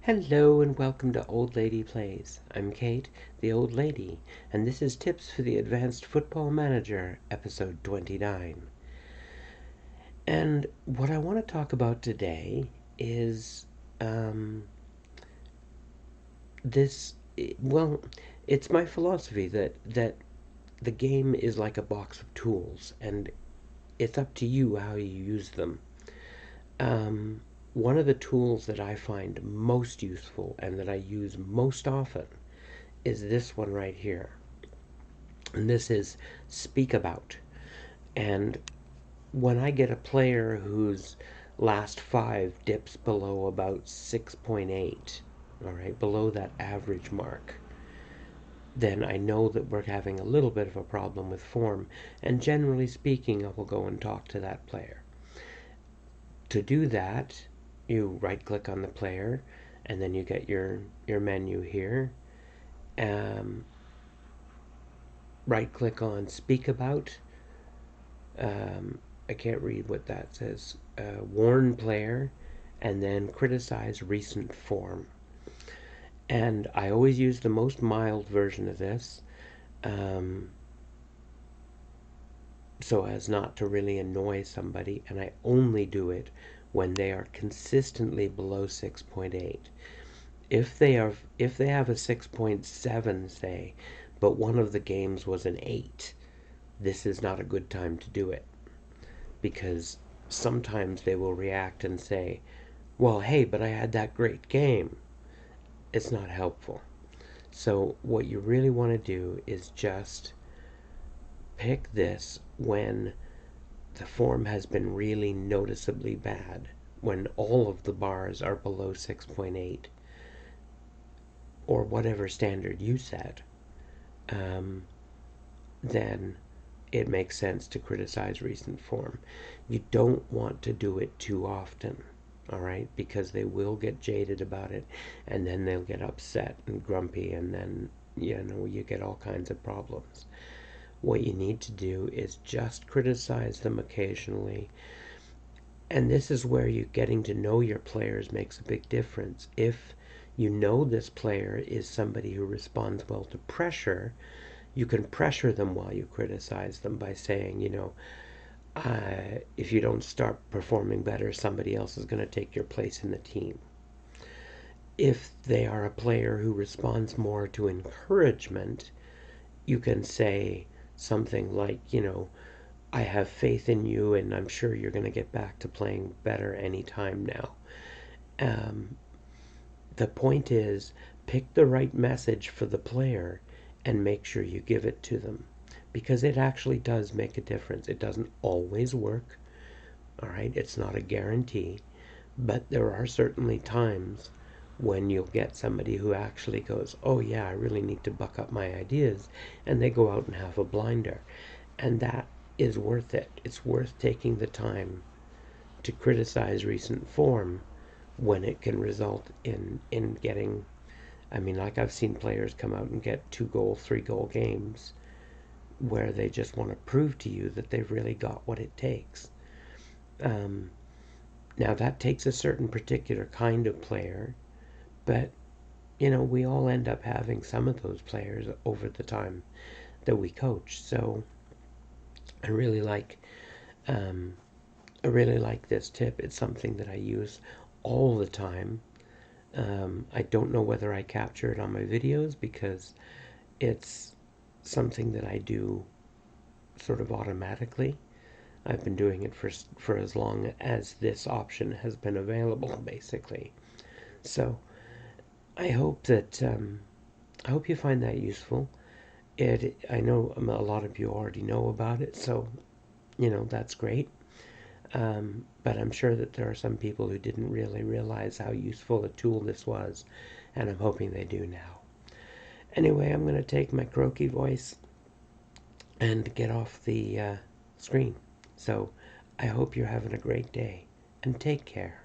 Hello and welcome to Old Lady Plays. I'm Kate, the Old Lady, and this is Tips for the Advanced Football Manager, Episode 29. And what I want to talk about today is this. Well, it's my philosophy that the game is like a box of tools, and it's up to you how you use them. One of the tools that I find most useful and that I use most often is this one right here. And this is Speak About. And when I get a player whose last five dips below about 6.8, all right, below that average mark, then I know that we're having a little bit of a problem with form. And generally speaking, I will go and talk to that player. To do that, you right click on the player and then you get your menu here. Right click on Speak About. I can't read what that says. Warn player, and then criticize recent form. And I always use the most mild version of this, so as not to really annoy somebody, and I only do it when they are consistently below 6.8. If they have a 6.7, say, but one of the games was an 8, this is not a good time to do it, because sometimes they will react and say, well, hey, but I had that great game. It's not helpful. So what you really want to do is just pick this when the form has been really noticeably bad, when all of the bars are below 6.8 or whatever standard you set. Then it makes sense to criticize recent form. You don't want to do it too often, all right? Because they will get jaded about it, and then they'll get upset and grumpy, and then, you get all kinds of problems. What you need to do is just criticize them occasionally. And this is where you getting to know your players makes a big difference. If you know this player is somebody who responds well to pressure, you can pressure them while you criticize them by saying, if you don't start performing better, somebody else is going to take your place in the team. If they are a player who responds more to encouragement, you can say something like, I have faith in you and I'm sure you're going to get back to playing better anytime now. The point is, pick the right message for the player and make sure you give it to them, because it actually does make a difference. It doesn't always work, all right? It's not a guarantee, but there are certainly times when you'll get somebody who actually goes, oh yeah, I really need to buck up my ideas, and they go out and have a blinder. And that is worth it. It's worth taking the time to criticize recent form when it can result in getting, like I've seen players come out and get 2-goal, 3-goal games where they just want to prove to you that they've really got what it takes. Now that takes a certain particular kind of player, but we all end up having some of those players over the time that we coach. So I really like this tip. It's something that I use all the time. I don't know whether I capture it on my videos because it's something that I do sort of automatically. I've been doing it for as long as this option has been available, basically. So I hope that I hope you find that useful. I know a lot of you already know about it, so that's great. But I'm sure that there are some people who didn't really realize how useful a tool this was, and I'm hoping they do now. Anyway, I'm going to take my croaky voice and get off the screen. So I hope you're having a great day, and take care.